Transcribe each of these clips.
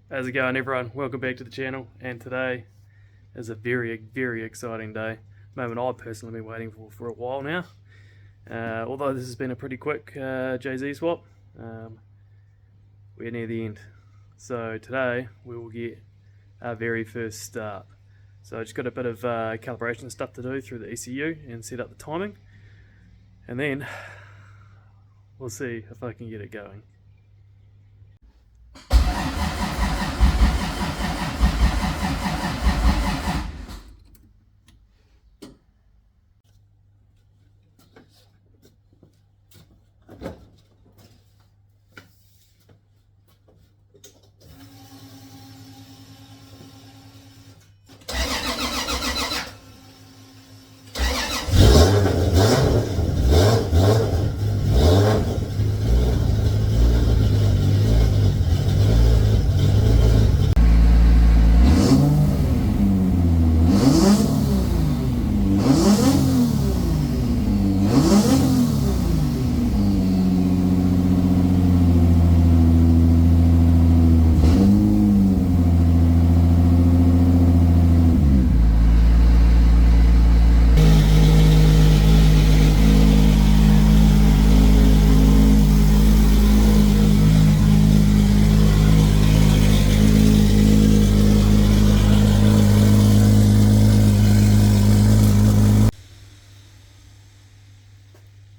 How's it going, everyone? Welcome back to the channel, and today is a very exciting day. Moment I've personally been waiting for a while now. Although this has been a pretty quick JZ swap, we're near the end. So today we will get our very first start. So I just got a bit of calibration stuff to do through the ECU and set up the timing, and then we'll see if I can get it going.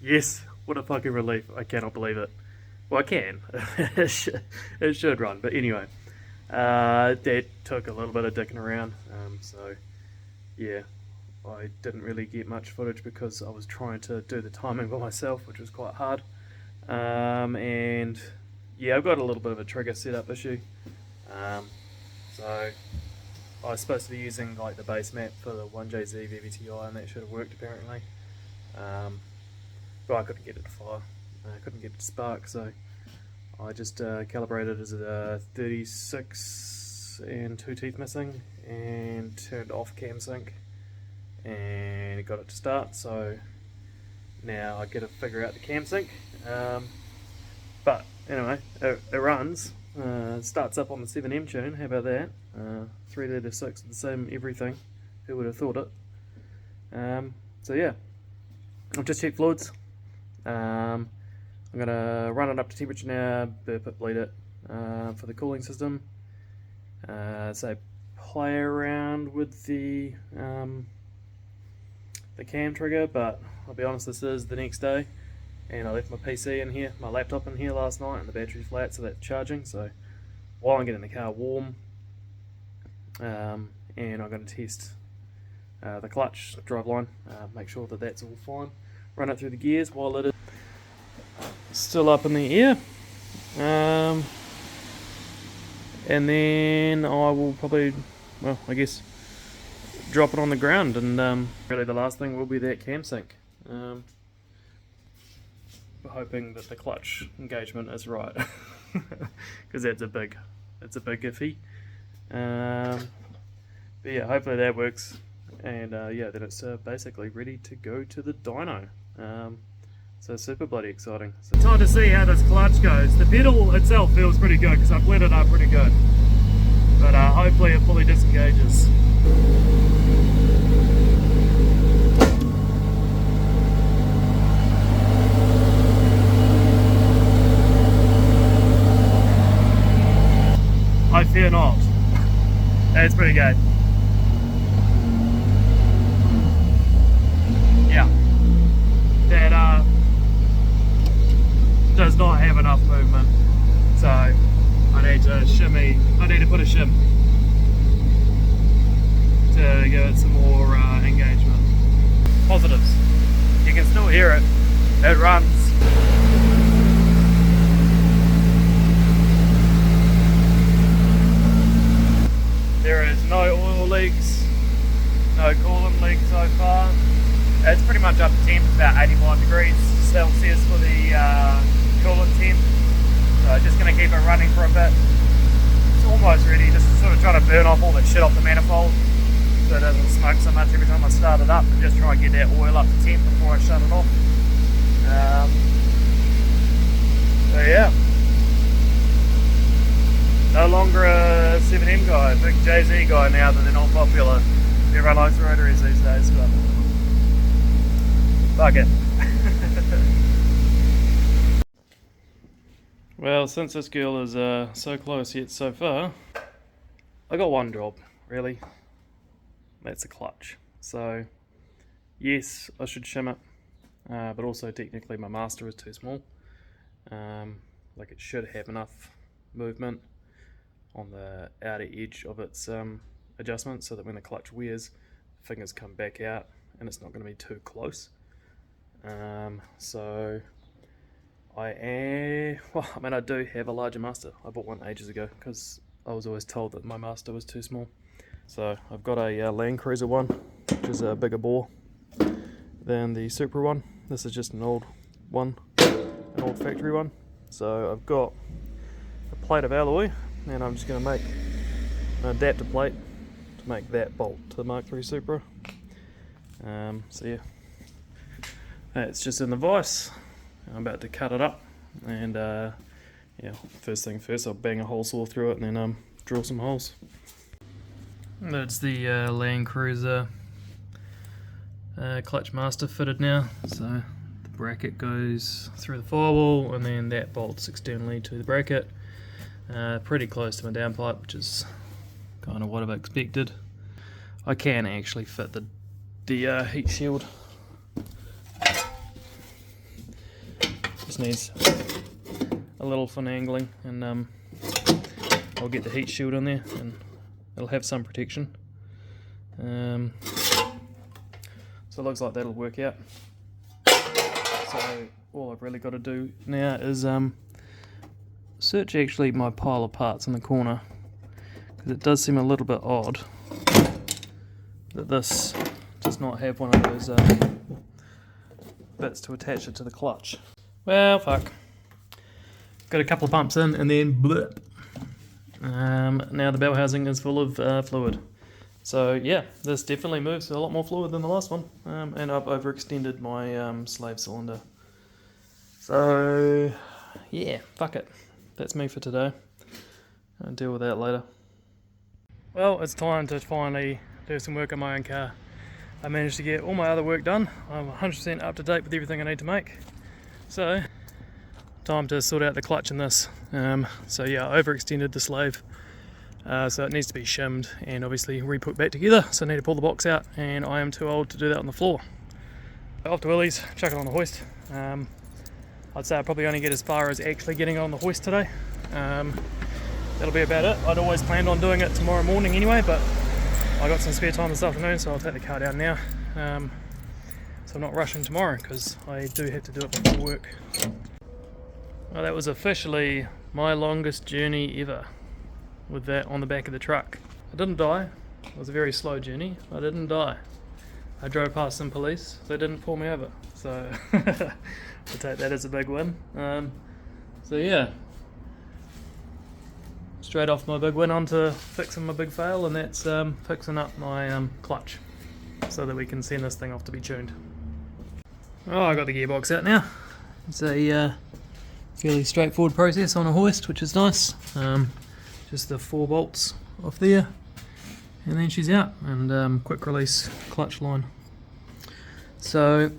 Yes, what a fucking relief. I cannot believe it. Well, I can. It should run. But anyway, that took a little bit of dicking around. So, yeah, I didn't really get much footage because I was trying to do the timing by myself, which was quite hard. And, yeah, I've got a little bit of a trigger setup issue. So, I was supposed to be using like the base map for the 2jz+T vvti, and that should have worked apparently. But I couldn't get it to fire, I couldn't get it to spark, so I just calibrated as a 36 and 2 teeth missing, and turned off cam sync, and got it to start. So now I get to figure out the cam sync. But anyway, it runs, starts up on the 7M tune, how about that? 3 litre 6, the same everything, who would have thought it? So yeah, I've just checked fluids. I'm going to run it up to temperature now, burp it, bleed it for the cooling system. So play around with the cam trigger, but I'll be honest, this is the next day, and I left my PC in here, my laptop in here last night, and the battery's flat, so that's charging. So while I'm getting the car warm, and I'm going to test the clutch, drive line, make sure that that's all fine. Run it through the gears while it is still up in the air, and then I will probably, well, I guess, drop it on the ground, and really the last thing will be that cam sync. We're hoping that the clutch engagement is right, because it's a big iffy. But yeah, hopefully that works, and yeah, then it's basically ready to go to the dyno. So super bloody exciting. So time to see how this clutch goes. The pedal itself feels pretty good because I've lit it up pretty good, but hopefully it fully disengages. I fear not. That's pretty good. Yeah. That does not have enough movement, so I need to put a shim to give it some more engagement. Positives. You can still hear it. It runs. There is no oil leaks, no coolant leaks so far. It's pretty much up to temp, about 85 degrees Celsius for the coolant temp. So just going to keep it running for a bit. It's almost ready, just sort of trying to burn off all the shit off the manifold so it doesn't smoke so much every time I start it up, and just try and get that oil up to temp before I shut it off. So yeah, No longer a 7M guy, big JZ guy now that they're not popular. Everyone likes rotaries these days, but fuck it. Well, since this girl is so close yet so far, I got one job, really. That's a clutch. So, yes, I should shim it, but also technically my master is too small. Like it should have enough movement on the outer edge of its adjustment so that when the clutch wears, fingers come back out and it's not going to be too close. So I do have a larger master. I bought one ages ago because I was always told that my master was too small. So I've got a Land Cruiser one, which is a bigger bore than the Supra one. This is just an old one, an old factory one. So I've got a plate of alloy, and I'm just going to make an adapter plate to make that bolt to the Mark III Supra. So yeah, it's just in the vise. I'm about to cut it up, and yeah, first thing first, I'll bang a hole saw through it and then drill some holes. That's the Land Cruiser clutch master fitted now. So the bracket goes through the firewall, and then that bolts externally to the bracket. Pretty close to my downpipe, which is kind of what I've expected. I can actually fit the heat shield. Just needs a little finagling, and I'll get the heat shield in there, and it'll have some protection. So it looks like that'll work out. So all I've really got to do now is search actually my pile of parts in the corner, because it does seem a little bit odd that this does not have one of those bits to attach it to the clutch. Well, fuck. Got a couple of pumps in and then blip. Now the bell housing is full of fluid. So yeah, this definitely moves a lot more fluid than the last one. And I've overextended my slave cylinder. So yeah, fuck it. That's me for today. I'll deal with that later. Well, it's time to finally do some work on my own car. I managed to get all my other work done. I'm 100% up to date with everything I need to make. So, time to sort out the clutch in this. So yeah, I overextended the slave. So it needs to be shimmed and obviously re-put back together. So I need to pull the box out, and I am too old to do that on the floor. Off to Willie's, chuck it on the hoist. I'd say I'll probably only get as far as actually getting it on the hoist today. That'll be about it. I'd always planned on doing it tomorrow morning anyway, but I got some spare time this afternoon, so I'll take the car down now. So I'm not rushing tomorrow, because I do have to do it before work. Well, that was officially my longest journey ever, with that on the back of the truck. I didn't die. It was a very slow journey. I didn't die. I drove past some police. They didn't pull me over. So I'll take that as a big win. So yeah, straight off my big win onto fixing my big fail, and that's fixing up my clutch so that we can send this thing off to be tuned. Oh, I got the gearbox out now. It's a fairly straightforward process on a hoist, which is nice. Just the 4 bolts off there, and then she's out, and quick release clutch line. So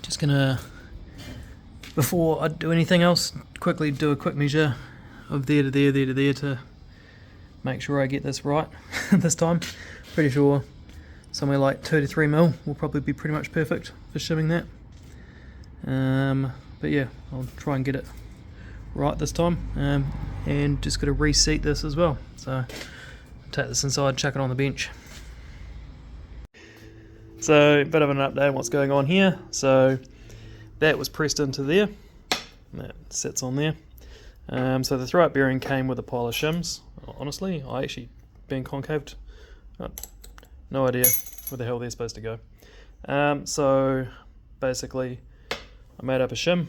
just gonna, before I do anything else, quickly do a quick measure of there to there, there to there, to make sure I get this right this time. Pretty sure somewhere like 2 to 3 mil will probably be pretty much perfect for shimming that. But yeah, I'll try and get it right this time, and just got to reseat this as well. So take this inside, chuck it on the bench. So a bit of an update on what's going on here. So that was pressed into there, and that sits on there. So the throw-up bearing came with a pile of shims. Honestly, I actually been concaved. No idea where the hell they're supposed to go. So basically I made up a shim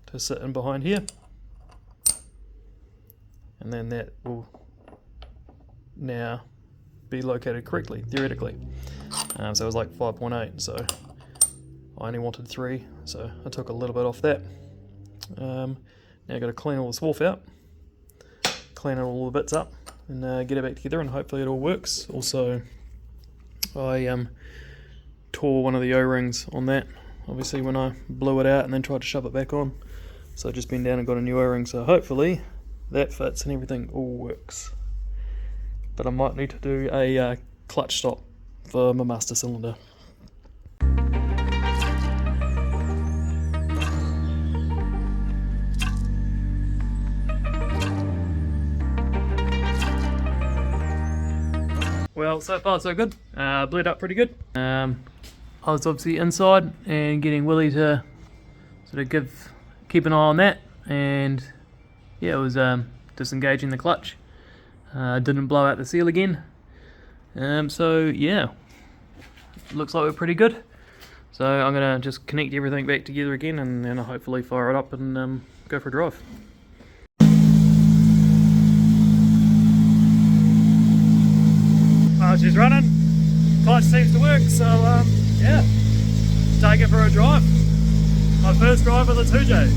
to sit in behind here, and then that will now be located correctly, theoretically. So it was like 5.8, so I only wanted 3, so I took a little bit off that. Now I've got to clean all the swarf out, clean all the bits up and get it back together, and hopefully it all works. Also, I tore one of the O-rings on that, obviously, when I blew it out and then tried to shove it back on. So I've just been down and got a new O-ring, so hopefully that fits and everything all works. But I might need to do a clutch stop for my master cylinder. Well, so far so good. Blew it up pretty good. I was obviously inside and getting Willie to sort of keep an eye on that, and yeah, it was disengaging the clutch. Didn't blow out the seal again. So yeah, looks like we're pretty good. So I'm gonna just connect everything back together again, and then I'll hopefully fire it up and go for a drive. She's running, clutch seems to work, so yeah, take it for a drive. My first drive with a 2J.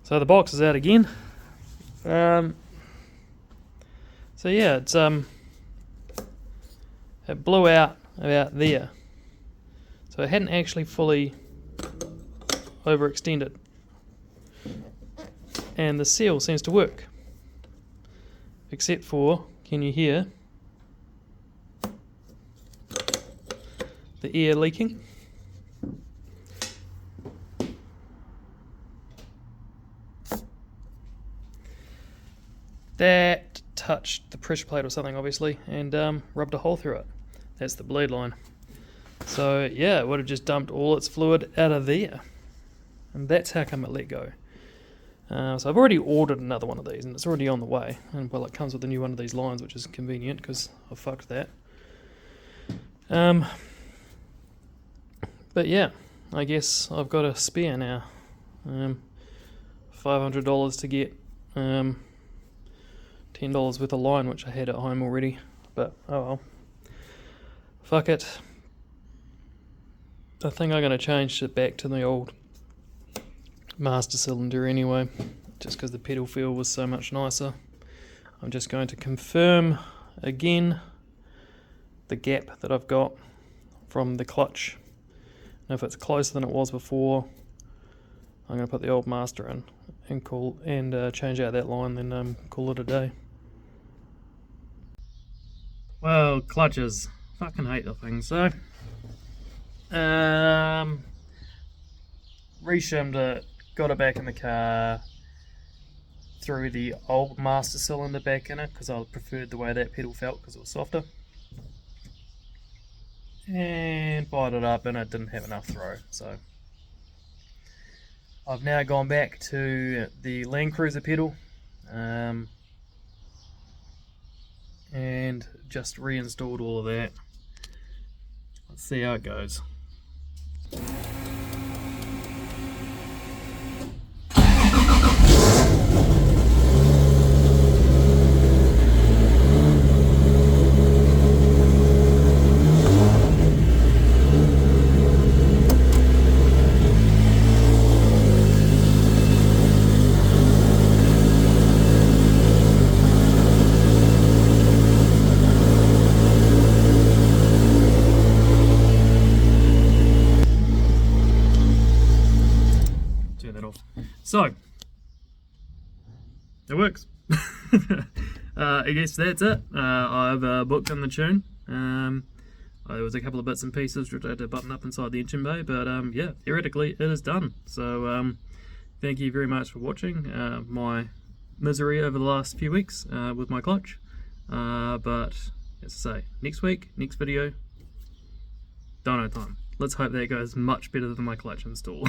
So the box is out again. So yeah, it's it blew out about there. So it hadn't actually fully overextended. And the seal seems to work. Except for, can you hear the air leaking? That touched the pressure plate or something, obviously, and rubbed a hole through it. That's the bleed line. So yeah, it would have just dumped all its fluid out of there, and that's how come it let go. So I've already ordered another one of these, and it's already on the way. And well, it comes with a new one of these lines, which is convenient because I fucked that. But yeah, I guess I've got a spare now. $500 to get $10 worth of line, which I had at home already, but oh well. Fuck it. I think I'm going to change it back to the old master cylinder anyway, just because the pedal feel was so much nicer. I'm just going to confirm again the gap that I've got from the clutch. And if it's closer than it was before, I'm going to put the old master in and change out that line, then call it a day. Well, clutches, fucking hate the thing. So reshimmed it, got it back in the car, threw the old master cylinder back in it because I preferred the way that pedal felt because it was softer, and fired it up, and it didn't have enough throw. So I've now gone back to the Land Cruiser pedal and just reinstalled all of that. Let's see how it goes. So, it works. I guess that's it. I've booked in the tune. There was a couple of bits and pieces which I had to button up inside the engine bay, but yeah, theoretically it is done. So thank you very much for watching my misery over the last few weeks with my clutch. But as I say, next week, next video, don't know time. Let's hope that goes much better than my clutch install.